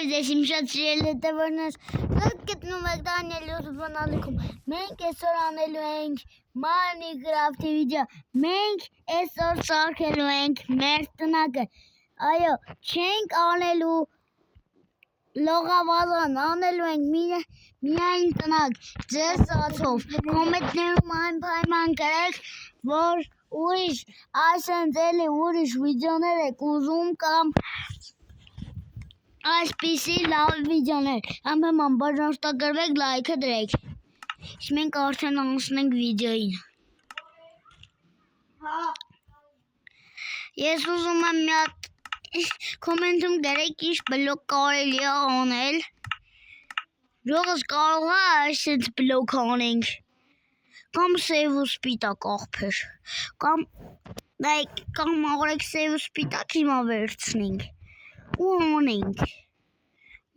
ձեզ իմ շատ սիրելի հետևորդներ, գտնում եք Դանիել բանալիքում։ Մենք այսօր անելու ենք Minecraft-ի վիդեո։ Մենք այսօր սարքելու ենք մեր տնակը։ Այո, չենք անելու լողավազան, անելու ենք միայն տնակ, ձեր սացով։ Կոմենտներում այն պայման գրեք, որ ուրիշ այսենց էլի ուրիշ վիդեոներ եք ուզում կամ այսպիսի լավ վիդեոներ, անպայման բաժանորդագրվեք, լայքը դրեք։ Իսկ մենք արդեն անցնենք վիդեոին։ Ես ուզում եմ մի հատ կոմենտում գրեք ինչ բլոկ կարելի է անել։ Ռողս կարող է այսպես բլոկ անենք։ Կամ սև ու սպիտակ աղբեր։ Կամ արեք սև ու սպիտակ հիմա վերցնենք։ Ու անենք։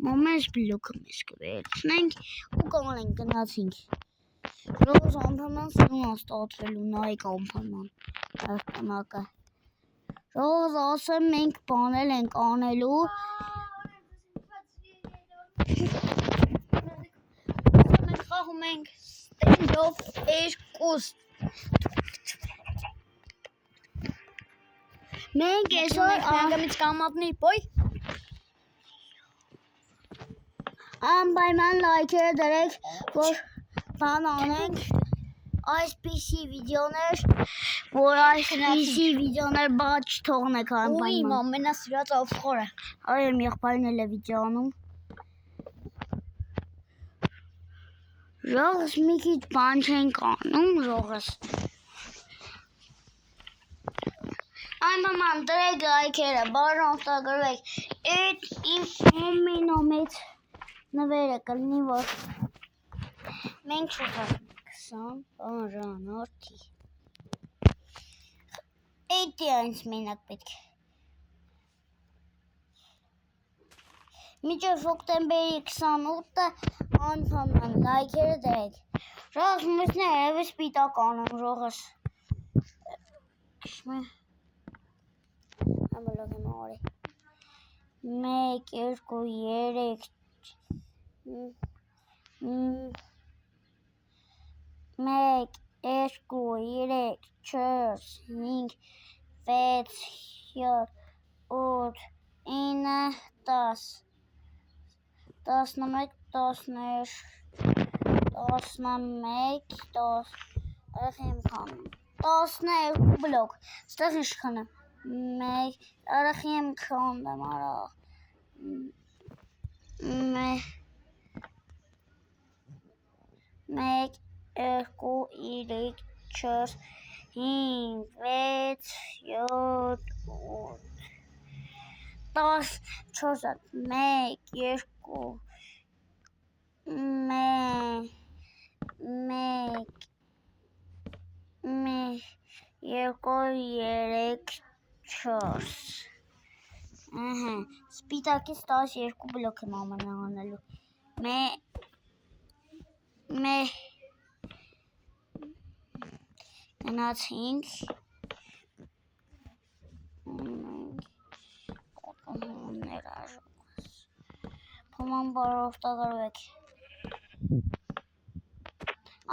Մամես բլոկը մեզ կվերցնենք ու կանենք գնացինք։ Ռոզ անպայման սրուն աստատվելու նայեք անպայման տնակը։ Ռոզ ասեմ մենք բանել ենք անելու։ Մենք խաղում ենք Standoff 2։ Մենք այսօր անգամից կամատնի պոյ անպայման լայքերը դրեք, որ բան անենք այսպիսի վիդեոներ, որ այսպիսի վիդեոներ բաց թողնեք անպայման։ Իմ ամենասիրած ավխորը։ Այո, իմ եղբայրն էլ է վիդեո անում։ Ռողս մի քիչ բան չենք անում, ռողս։ Անպայման դրեք լայքերը, բաժանորդագրվեք։ Այդ իմ ամենամեծ նվերը կլինի, որ մենք չուզենք 20 բաժանորդի։ Էդի այնց մենակ պետք է։ Մինչև հոկտեմբերի 28-ը անպայման լայքերը դրեք։ Ռողս մյուսները եւս սպիտակ անեմ, ռողս։ Ամբողջ մորի։ 1 2 3 1 2 3 4 5 6 7 8 9 10 11 12 12 բլոկ ստեղ ինչքան է 1 արախի եմ քանդեմ արա 1 2 3 4 5 6 7 8 10 4 1 2 Սպիտակից 12 բլոկ եմ անելու։ Գնացինք։ Փոման բարորդագրվեք։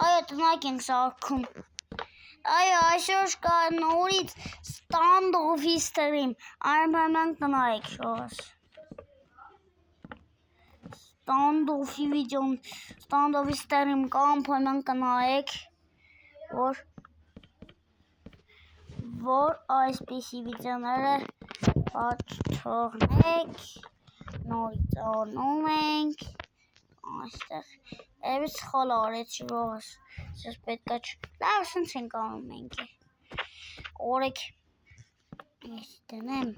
Այո, տնակ ենք սարքում։ Այո, այսօր կա նորից Standoff-ի ստրիմ, անպայման տնայք ռոս։ Standoff-ի վիդեոն, Standoff-ի ստրիմ կա, անպայման տնայք, որ այսպիսի վիդեոները բաց թողնեք, նորից անում ենք, այստեղ Էվս խոլ արեցի ռողս, սես պետք է լավ սենց ենք անում մենք է, օրեք ես տնեմ,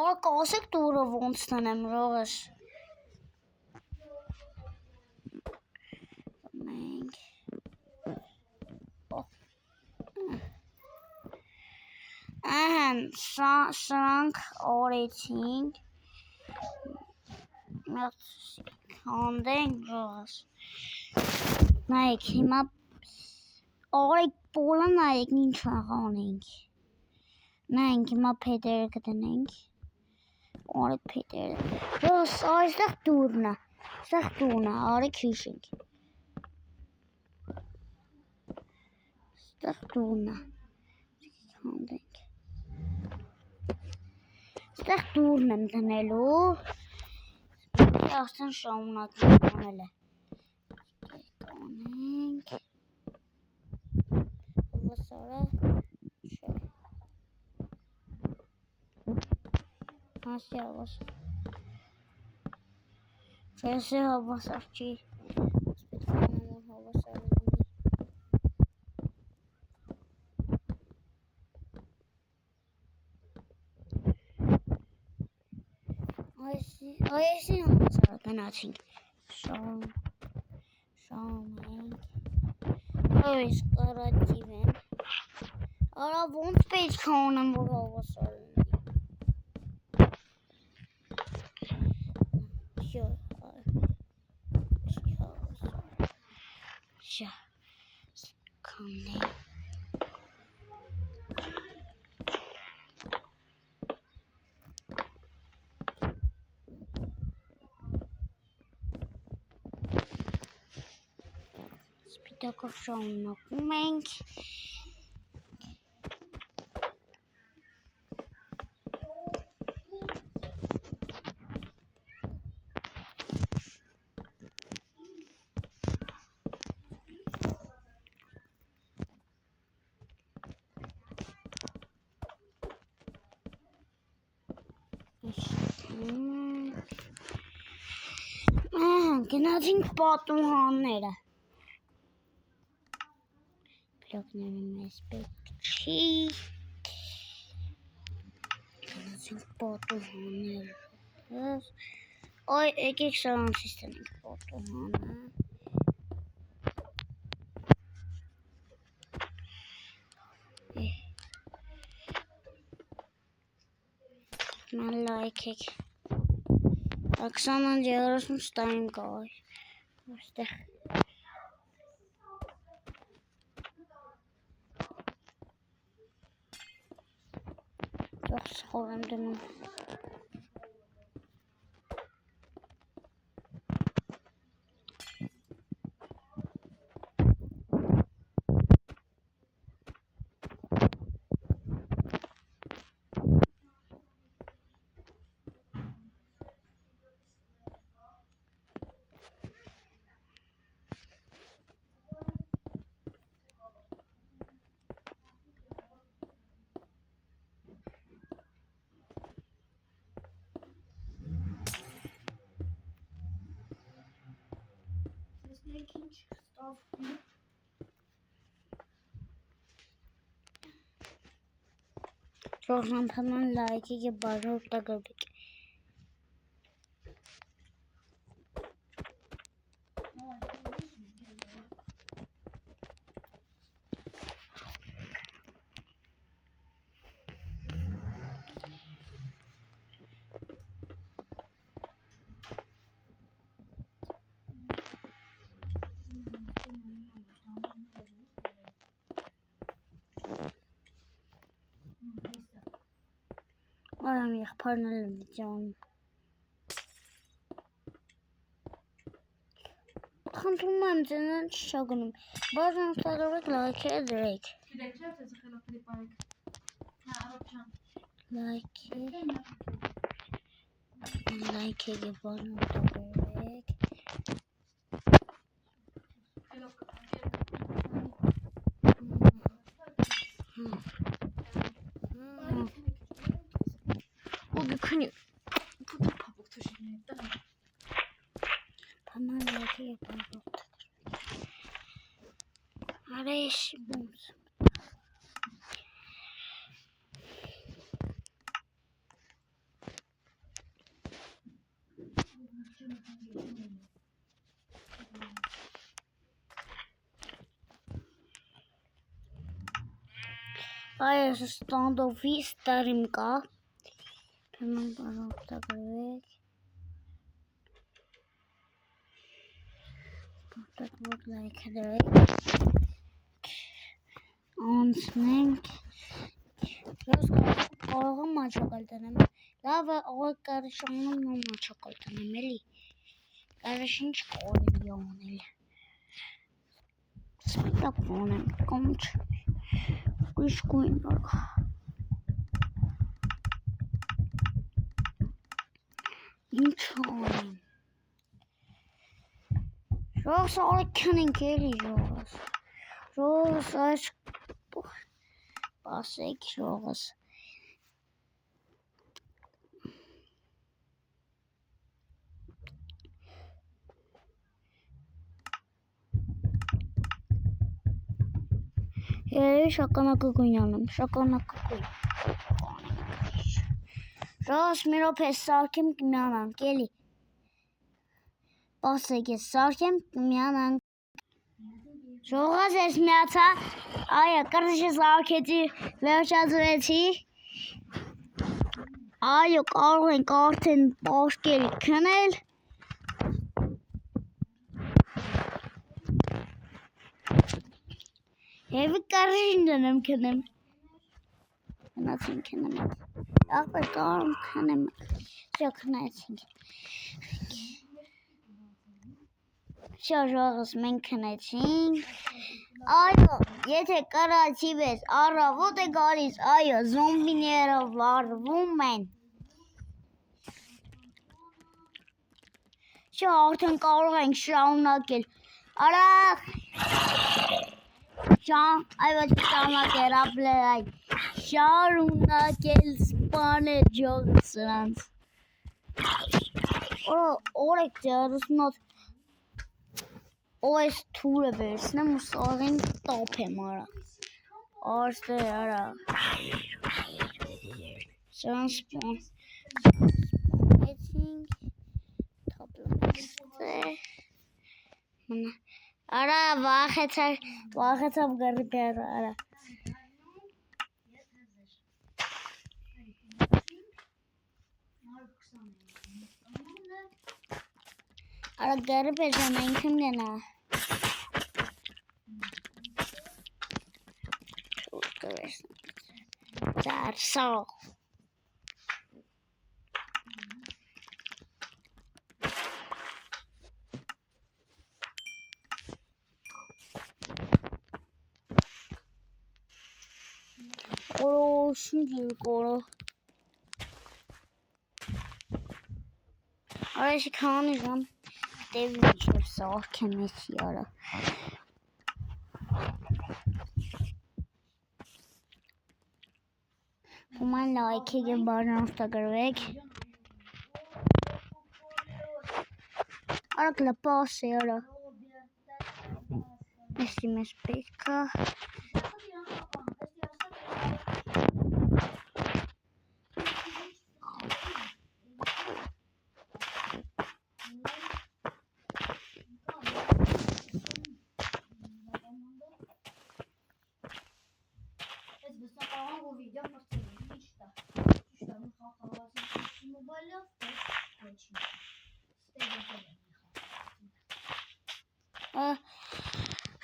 արակ ասեք դուրը ոնց տնեմ ռողս, մենք, սրանք արեցինք, հանդենք ռողս, նայեք հիմա արեք պոլը նայեք ինչ անենք, նայենք հիմա պետերը կդնենք, Արի Փետերը։ Ռոս այստեղ դուրն է։ Այստեղ դուրն է, արի քիշինք։ Այստեղ դուրն է։ Հանդենք։ Այստեղ դուրն եմ դնելու։ Աստեն շամունակին կանել է։ Կանենք։ Վասարը չէ։ Հասի հավասար։ Չեսի հավասար չի։ Պետքանամոր հավասար լինի։ Այսին հավասար գնացինք։ Շամ ենք։ Այս կարատիվ են։ Արա ոնց պետք է ունեմ, որ հավասար լինի։ Շա, կանենք։ Սպիտակով շամունակում ենք։ Գնացինք պատուհանները։ Բլոկները մեզ պետք չի։ Գնացինք պատուհանները։ Այ եկեք սրանցից տնենք պատուհանը։ Mən like եք։ 20-30 ստայում կար։ Ոստեղ։ Դող սխոր եմ դնում։ Ժողովրդական լայքի եւ բաժանորդագրվեք։ Այամ եղբարն էլ եմ վիճանում։ Խնդրում եմ ձենան չշագնում, բաժանորդագրվեք լայքերը դրեք։ Լայքերը բաժանորդագրվեք։ Քնի փապուկ թոշիներ դա։ Բանան լայքերը բաժանորդագրվեք։ Արեշ ոնց։ Այս ստանդովի ստարիմ կա։ Թեման բաժանորդագրվեք։ Բաժանորդագրվեք լայքը դրեք։ Անցնենք։ Ես կարող եմ աչակալ դնեմ։ Լավ է, աղեք կարշանում նոմա չակոլտան եմ էլի։ Կարշ ինչ կորելի անել։ Սպիտակ անեմ, կամ ույս գույն արա։ Ինչ անեմ։ Ժողս աղեք կնենք էլի ժողս։ Ժողս այս պասեք ժողս։ Երևի շագանակը գույն անեմ, շագանակը գույն։ Ժողս մի րոպե սարքեմ կմյանանք էլի։ Պասեք ես սարքեմ կմյանանք։ Ժողս ես միացա, այո, կրտիշը սարքեցի, վերջացրեցի։ Այո, կարող ենք արդեն պաշկել քնել։ Եվի կարշին դնեմ քնեմ։ Հնացին քնեմ այդ։ Աղբեր կարում քնեմ։ Շա քնայցինք։ Շա ժողս մենք քնեցինք։ Այո, եթե կարացի վես առավոտ է գալիս, այո, զոմբիները վարվում են։ Շա արդեն կարող ենք շարունակել։ Արախ այո շարունակել ապրել այդ շարունակել սպանել ջողը սրանց։ Օրեք ձեռուսնոտ այս թուրը վերցնեմ ու սաղին տապեմ արա։ Արստե արա։ Սրան սպանեցինք, թապլանք ստե։ Արա վախեցավ գրպեր արա։ Արա գրպեր ժամ ենքն գնա։ Դարսալ։ Շնջիր կորո։ Արա էշի քանի ժամ տևի միջև սարքեմ էսի արա։ Ուման լայքեք և բաժանորդագրվեք։ Արա կլպաս է արա։ Էսի մեզ պետքա։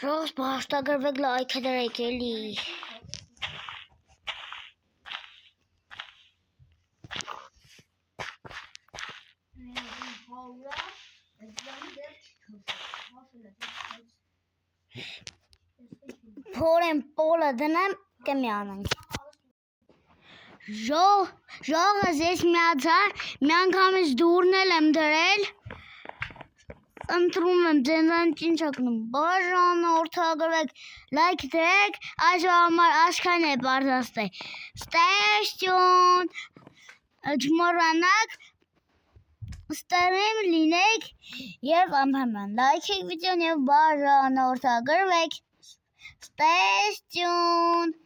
Ժողս բաշտագրվեք լայքը դրեք էլի։ Փորեմ պոլը դնեմ կմյանանք։ Ժողս ես միացա, մի անգամից դուրն եմ դրել, ընտրում եմ ձենզանից ինչ ակնում, բաժանորդագրվեք, լայք դրեք, այս համար աշխան է բարձաստե, ստեշտյուն, չմորանաք, ստերիմ լինեք և ամհաման, լայքեք վիդեոն և բաժանորդագրվեք, ստեշտյուն։